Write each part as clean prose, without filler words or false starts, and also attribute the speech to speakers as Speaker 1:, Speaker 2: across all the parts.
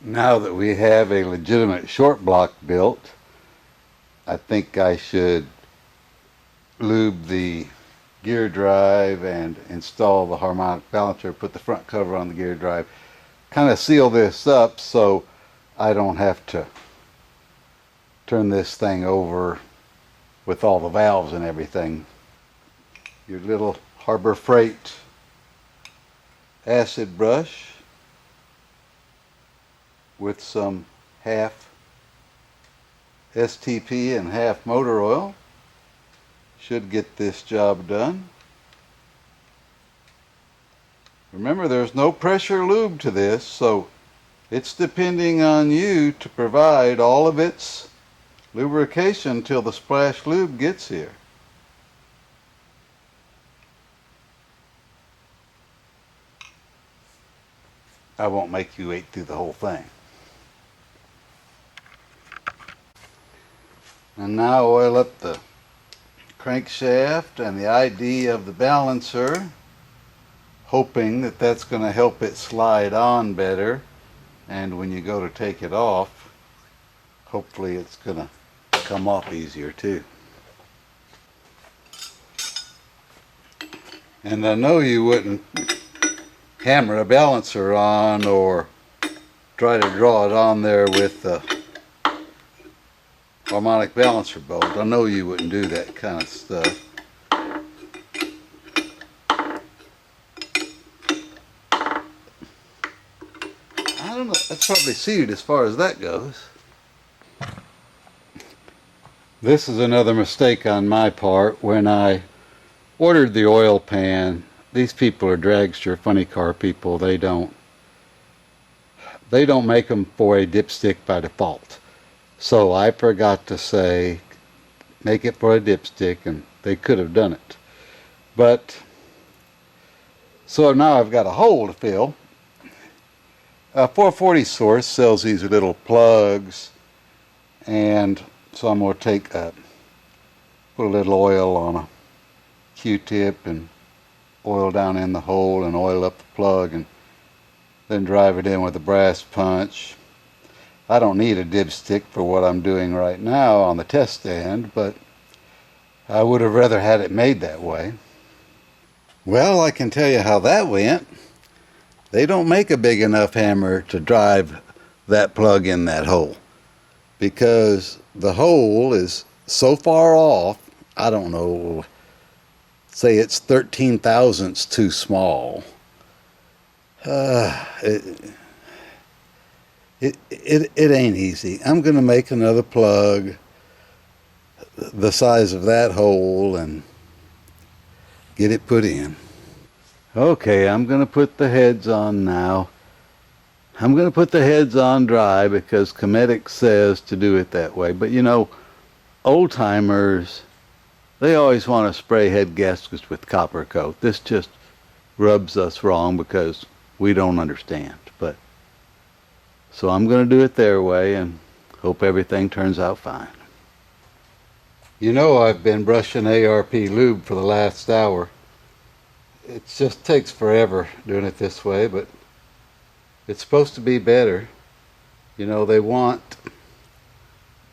Speaker 1: Now that we have a legitimate short block built, I think I should lube the gear drive and install the harmonic balancer, put the front cover on the gear drive, kind of seal this up so I don't have to turn this thing over with all the valves and everything. Your little Harbor Freight acid brush with some half STP and half motor oil should get this job done. Remember, there's no pressure lube to this, so it's depending on you to provide all of its lubrication till the splash lube gets here. I won't make you wait through the whole thing. And now oil up the crankshaft and the ID of the balancer, hoping that that's going to help it slide on better, and when you go to take it off, hopefully it's going to come off easier too. And I know you wouldn't hammer a balancer on or try to draw it on there with the harmonic balancer bolt. I know you wouldn't do that kind of stuff. I don't know, that's probably seated as far as that goes. This is another mistake on my part. When I ordered the oil pan, these people are dragster funny car people. They don't make them for a dipstick by default. So I forgot to say make it for a dipstick, and they could have done it. But so now I've got a hole to fill. 440 Source sells these little plugs, and so I'm going to put a little oil on a Q-tip and oil down in the hole and oil up the plug, and then drive it in with a brass punch. I don't need a dipstick for what I'm doing right now on the test stand, but I would have rather had it made that way. Well, I can tell you how that went. They don't make a big enough hammer to drive that plug in that hole, because the hole is so far off, I don't know, say it's 13 thousandths too small. It ain't easy. I'm going to make another plug the size of that hole and get it put in. Okay, I'm going to put the heads on now. I'm going to put the heads on dry because Cometic says to do it that way. But you know, old timers, they always want to spray head gaskets with copper coat. This just rubs us wrong because we don't understand. But so I'm going to do it their way and hope everything turns out fine. You know, I've been brushing ARP lube for the last hour. It just takes forever doing it this way, but it's supposed to be better. You know, they want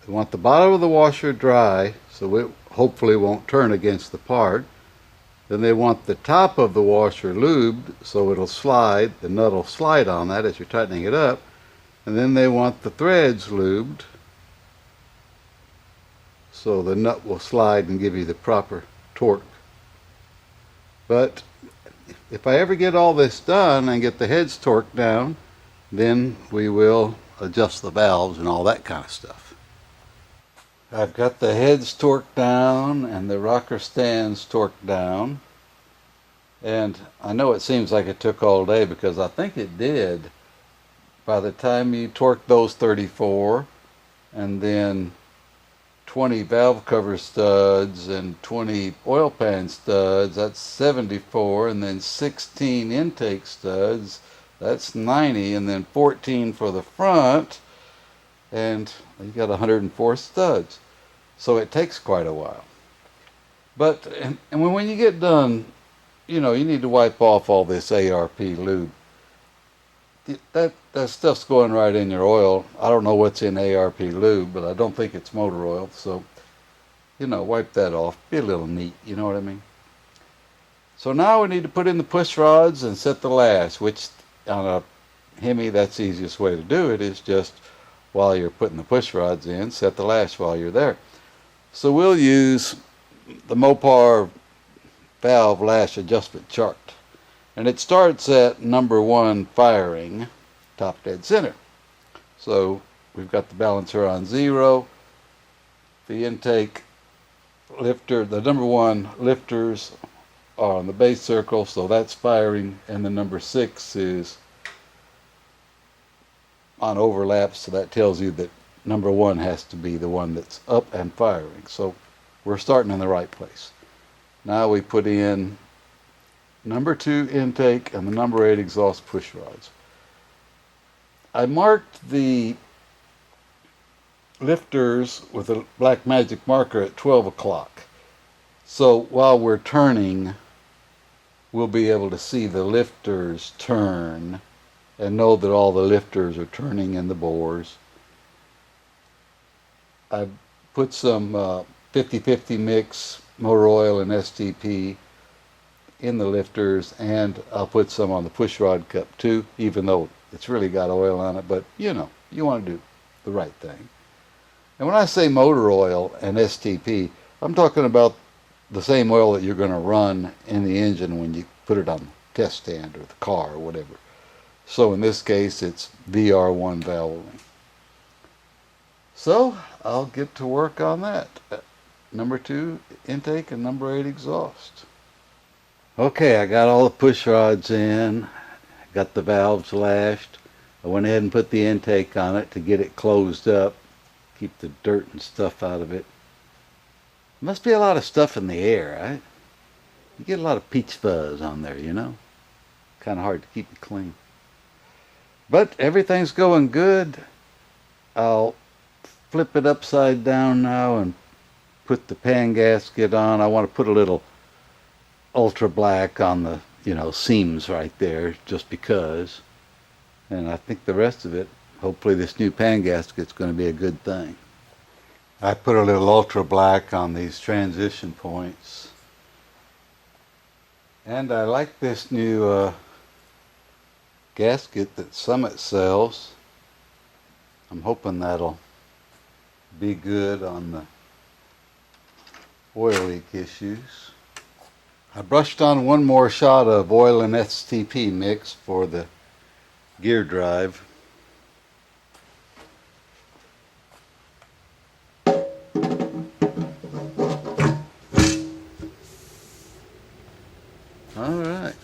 Speaker 1: the bottom of the washer dry so it hopefully won't turn against the part. Then they want the top of the washer lubed so it'll slide, the nut will slide on that as you're tightening it up. And then they want the threads lubed so the nut will slide and give you the proper torque. But if I ever get all this done and get the heads torqued down, then we will adjust the valves and all that kind of stuff. I've got the heads torqued down and the rocker stands torqued down. And I know it seems like it took all day, because I think it did. By the time you torque those 34 and then 20 valve cover studs and 20 oil pan studs, that's 74, and then 16 intake studs, that's 90, and then 14 for the front, and you got 104 studs. So it takes quite a while. But and when you get done, you know, you need to wipe off all this ARP lube. that stuff's going right in your oil. I don't know what's in ARP lube, but I don't think it's motor oil. So, wipe that off. Be a little neat, you know what I mean? So now we need to put in the push rods and set the lash, which on a Hemi, that's the easiest way to do it, is just while you're putting the push rods in, set the lash while you're there. So we'll use the Mopar valve lash adjustment chart. And it starts at number 1 firing, top dead center. So we've got the balancer on 0. The intake lifter, the number 1 lifters are on the base circle, so that's firing, and the number 6 is on overlap, so that tells you that number 1 has to be the one that's up and firing. So we're starting in the right place. Now we put in number 2 intake and the number 8 exhaust push rods. I marked the lifters with a black magic marker at 12 o'clock. So while we're turning, we'll be able to see the lifters turn and know that all the lifters are turning in the bores. I put some 50-50 mix motor oil and STP in the lifters, and I'll put some on the push rod cup too, even though it's really got oil on it, but you want to do the right thing. And when I say motor oil and STP, I'm talking about the same oil that you're going to run in the engine when you put it on the test stand or the car or whatever. So in this case, it's VR1 valvoline. So I'll get to work on that. Number 2 intake and number 8 exhaust. Okay, I got all the push rods in, got the valves lashed. I went ahead and put the intake on it to get it closed up, keep the dirt and stuff out of it. Must be a lot of stuff in the air, right? You get a lot of peach fuzz on there, Kind of hard to keep it clean. But everything's going good. I'll flip it upside down now and put the pan gasket on. I want to put a little ultra black on the seams right there just because, and I think the rest of it, hopefully this new pan gasket's going to be a good thing. I put a little ultra black on these transition points, and I like this new gasket that Summit sells. I'm hoping that'll be good on the oil leak issues. I brushed on one more shot of oil and STP mix for the gear drive. All right.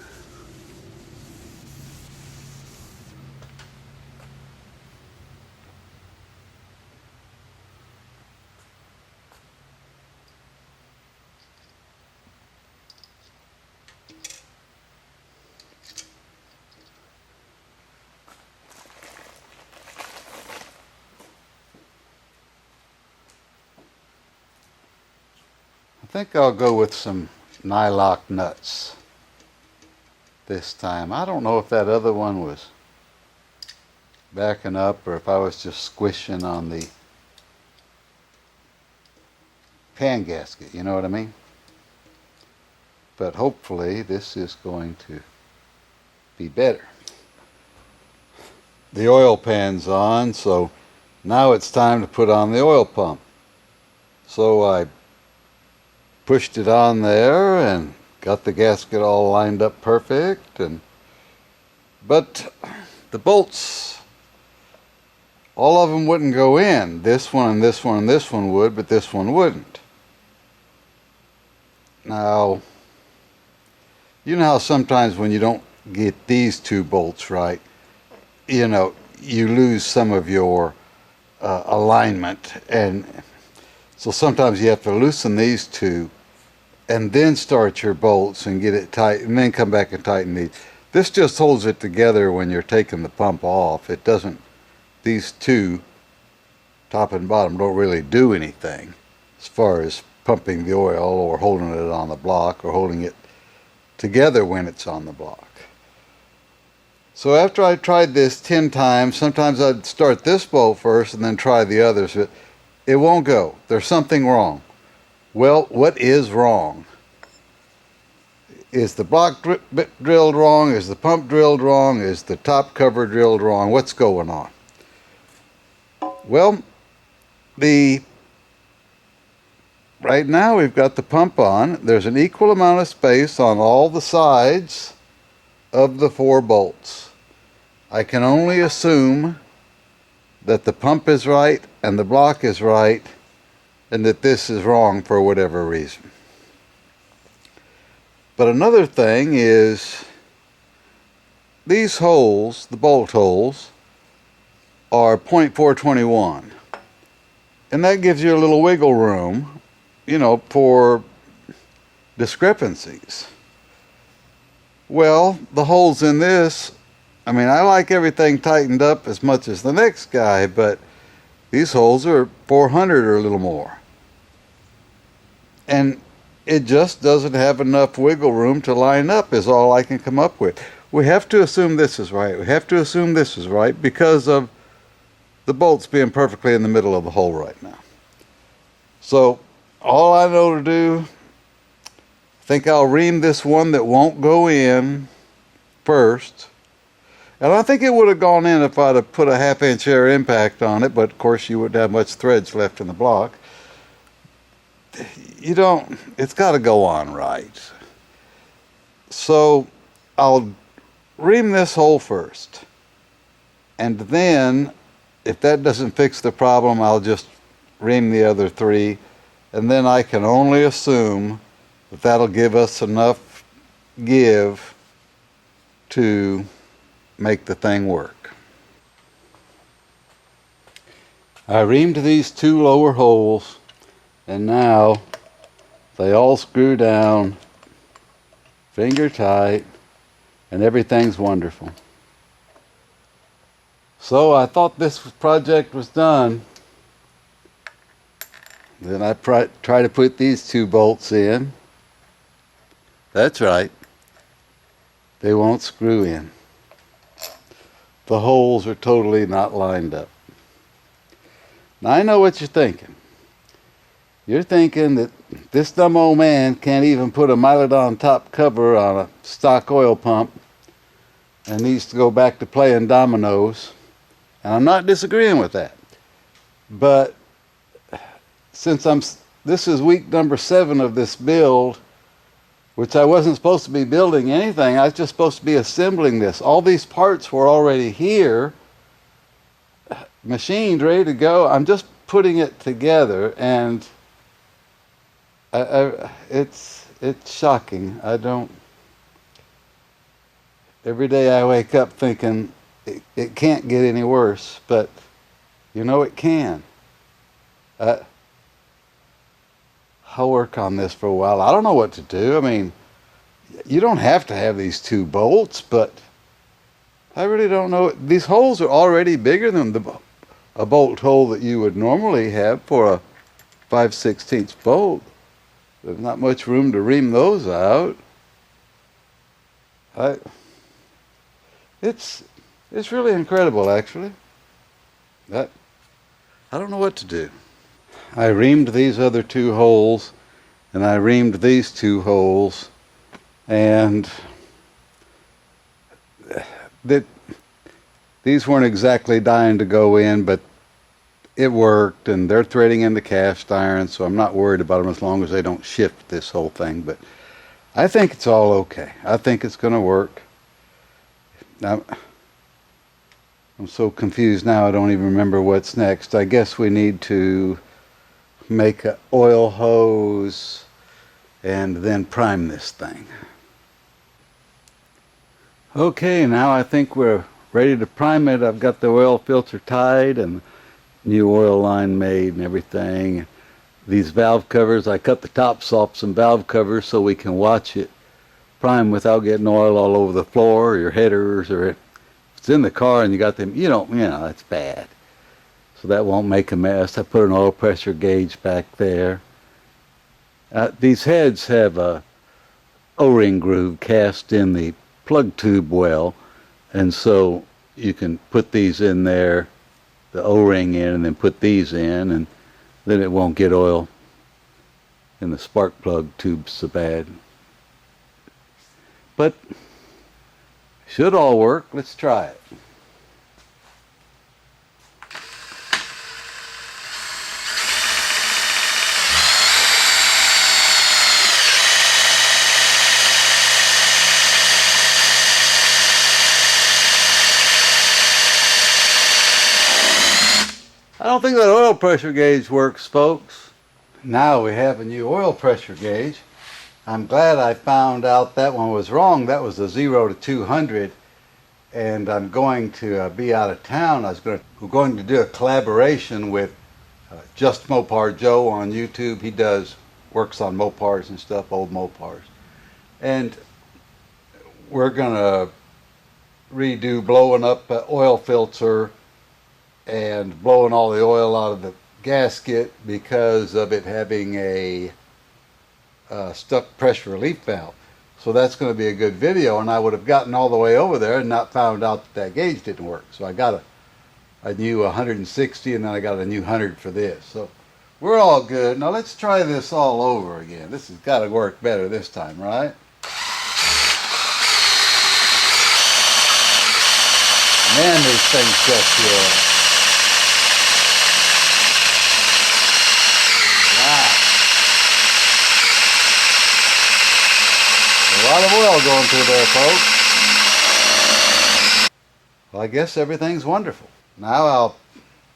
Speaker 1: I think I'll go with some nylock nuts this time. I don't know if that other one was backing up or if I was just squishing on the pan gasket, you know what I mean? But hopefully this is going to be better. The oil pan's on, so now it's time to put on the oil pump. So I pushed it on there and got the gasket all lined up perfect, but the bolts, all of them wouldn't go in. This one and this one and this one would, but this one wouldn't. Now, you know how sometimes when you don't get these 2 bolts right, you lose some of your alignment, and so sometimes you have to loosen these 2 and then start your bolts and get it tight, and then come back and tighten these. This just holds it together when you're taking the pump off. It doesn't, these 2, top and bottom, don't really do anything as far as pumping the oil or holding it on the block or holding it together when it's on the block. So after I tried this 10 times, sometimes I'd start this bolt first and then try the others. But it won't go. There's something wrong. Well, what is wrong? Is the block drilled wrong? Is the pump drilled wrong? Is the top cover drilled wrong? What's going on? Well, right now we've got the pump on. There's an equal amount of space on all the sides of the 4 bolts. I can only assume that the pump is right and the block is right and that this is wrong for whatever reason. But another thing is these holes, the bolt holes, are 0.421. And that gives you a little wiggle room, you know, for discrepancies. Well, the holes in this, I mean, I like everything tightened up as much as the next guy, but these holes are 400 or a little more. And it just doesn't have enough wiggle room to line up is all I can come up with. We have to assume this is right. We have to assume this is right because of the bolts being perfectly in the middle of the hole right now. So all I know to do, I think I'll ream this one that won't go in first. And I think it would have gone in if I'd have put a 1/2-inch air impact on it, but of course you wouldn't have much threads left in the block. It's got to go on right. So I'll ream this hole first. And then, if that doesn't fix the problem, I'll just ream the other 3. And then I can only assume that that'll give us enough give to make the thing work. I reamed these 2 lower holes, and now they all screw down finger tight and everything's wonderful. So I thought this project was done. Then I try to put these 2 bolts in. That's right. They won't screw in. The holes are totally not lined up. Now I know what you're thinking. You're thinking that this dumb old man can't even put a Mylodon top cover on a stock oil pump and needs to go back to playing dominoes. And I'm not disagreeing with that. But since this is week number 7 of this build, which I wasn't supposed to be building anything, I was just supposed to be assembling this. All these parts were already here, machined, ready to go. I'm just putting it together, and it's shocking. Every day I wake up thinking it can't get any worse, but you know it can. I'll work on this for a while. I don't know what to do. I mean, you don't have to have these 2 bolts, but I really don't know. These holes are already bigger than a bolt hole that you would normally have for a 5/16 bolt. There's not much room to ream those out. It's really incredible, actually. I don't know what to do. I reamed these other 2 holes, and I reamed these 2 holes, and these weren't exactly dying to go in, but it worked, and they're threading into cast iron, so I'm not worried about them as long as they don't shift this whole thing. But I think it's all okay. I think it's going to work. Now, I'm so confused now I don't even remember what's next. I guess we need to make an oil hose and then prime this thing. Okay, now I think we're ready to prime it. I've got the oil filter tied and new oil line made and everything. These valve covers, I cut the tops off some valve covers so we can watch it prime without getting oil all over the floor or your headers, or if it's in the car and you got them, that's bad. So that won't make a mess. I put an oil pressure gauge back there. These heads have a O-ring groove cast in the plug tube well, And so you can put these in there, the O-ring in, and then put these in, and then it won't get oil in the spark plug tubes so bad. But should all work. Let's try it. I don't think that oil pressure gauge works, folks. Now we have a new oil pressure gauge. I'm glad I found out that one was wrong. That was a 0 to 200. And I'm going to be out of town. We're going to do a collaboration with Just Mopar Joe on YouTube. He works on Mopars and stuff, old Mopars. And we're going to redo blowing up an oil filter and blowing all the oil out of the gasket because of it having a stuck pressure relief valve. So that's going to be a good video, and I would have gotten all the way over there and not found out that gauge didn't work. So I got a new 160, and then I got a new 100 for this. So we're all good. Now let's try this all over again. This has got to work better this time, right? Man, these things just a lot of oil going through there, folks. Well, I guess everything's wonderful. Now I'll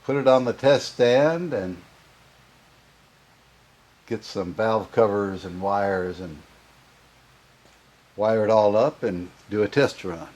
Speaker 1: put it on the test stand and get some valve covers and wires and wire it all up and do a test run.